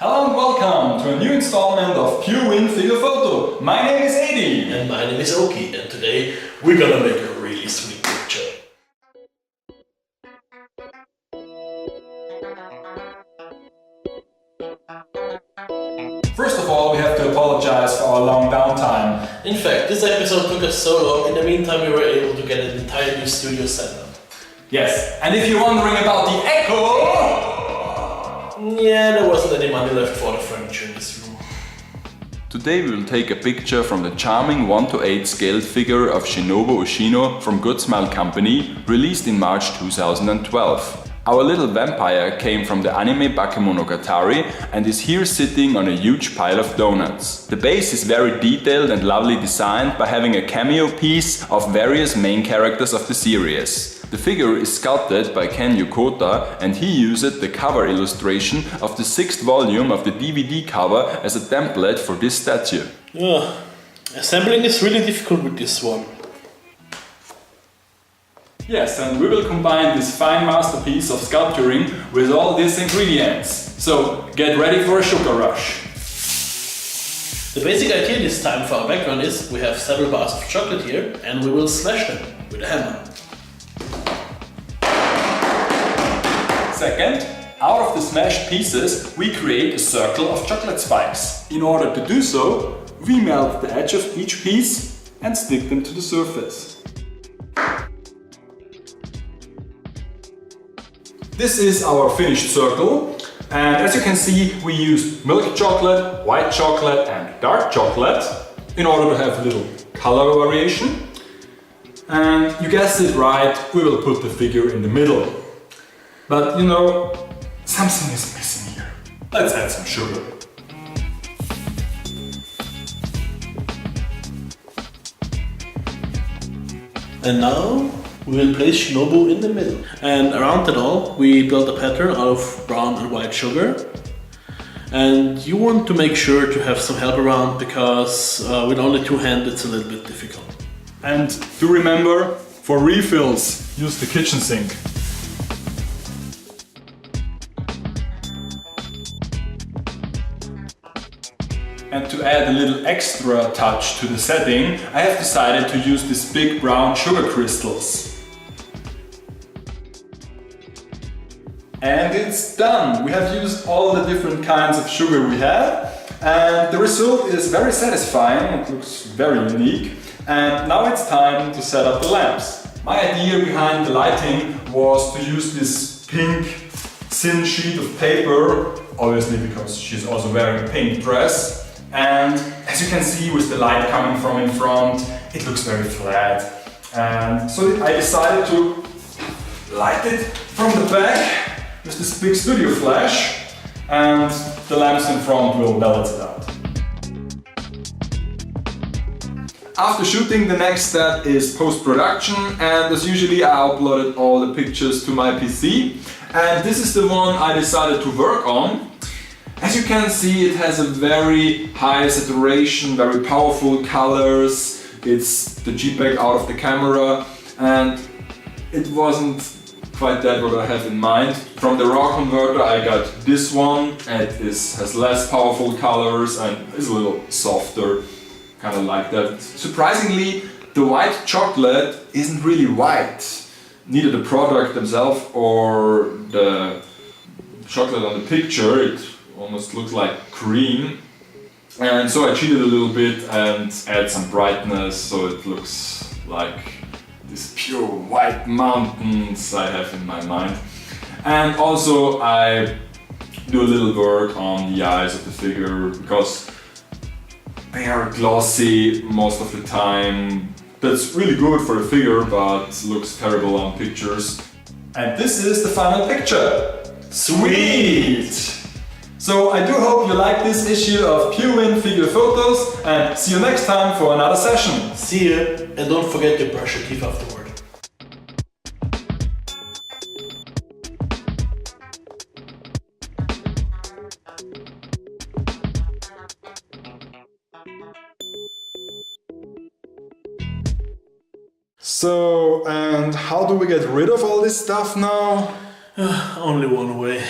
Hello and welcome to a new installment of Pure Win Figure Photo. My name is Edi. And my name is Oki, and today we're gonna make a really sweet picture. First of all, we have to apologize for our long downtime. In fact, this episode took us so long. In the meantime, we were able to get an entire new studio setup. Yes, and if you're wondering about the echo... Yeah, there wasn't any money left for the furniture in this room. Today we will take a picture from the charming 1:8 scaled figure of Shinobu Ushino from Good Smile Company, released in March 2012. Our little vampire came from the anime Bakemonogatari and is here sitting on a huge pile of donuts. The base is very detailed and lovely designed by having a cameo piece of various main characters of the series. The figure is sculpted by Ken Yokota and he used the cover illustration of the 6th volume of the DVD cover as a template for this statue. Assembling is really difficult with this one. Yes, and we will combine this fine masterpiece of sculpturing with all these ingredients. So, get ready for a sugar rush. The basic idea this time for our background is we have several bars of chocolate here and we will smash them with a hammer. Second, out of the smashed pieces, we create a circle of chocolate spikes. In order to do so, we melt the edge of each piece and stick them to the surface. This is our finished circle, and as you can see, we used milk chocolate, white chocolate and dark chocolate in order to have a little color variation. And you guessed it right, we will put the figure in the middle. But you know, something is missing here. Let's add some sugar. And now we will place Shinobu in the middle. And around it all, we build a pattern out of brown and white sugar. And you want to make sure to have some help around because with only two hands it's a little bit difficult. And do remember, for refills, use the kitchen sink. And to add a little extra touch to the setting, I have decided to use these big brown sugar crystals. And it's done! We have used all the different kinds of sugar we have, and the result is very satisfying, it looks very unique. And now it's time to set up the lamps. My idea behind the lighting was to use this pink thin sheet of paper, obviously because she's also wearing a pink dress. And as you can see, with the light coming from in front, it looks very flat. And so I decided to light it from the back with this big studio flash, and the lamps in front will balance it out. After shooting, the next step is post-production, and as usually I uploaded all the pictures to my PC. And this is the one I decided to work on. As you can see, it has a very high saturation, very powerful colors. It's the JPEG out of the camera, and it wasn't quite that what I have in mind. From the RAW converter I got this one, and it has less powerful colors and is a little softer, kind of like that. Surprisingly, the white chocolate isn't really white. Neither the product themselves or the chocolate on the picture. It almost looks like cream, and so I cheated a little bit and add some brightness so it looks like these pure white mountains I have in my mind. And also I do a little work on the eyes of the figure because they are glossy most of the time. That's really good for a figure but looks terrible on pictures. And this is the final picture. Sweet! So I do hope you like this issue of Pure Win Figure Photos, and see you next time for another session. See ya, and don't forget to brush your teeth afterward. So, and how do we get rid of all this stuff now? Only one way.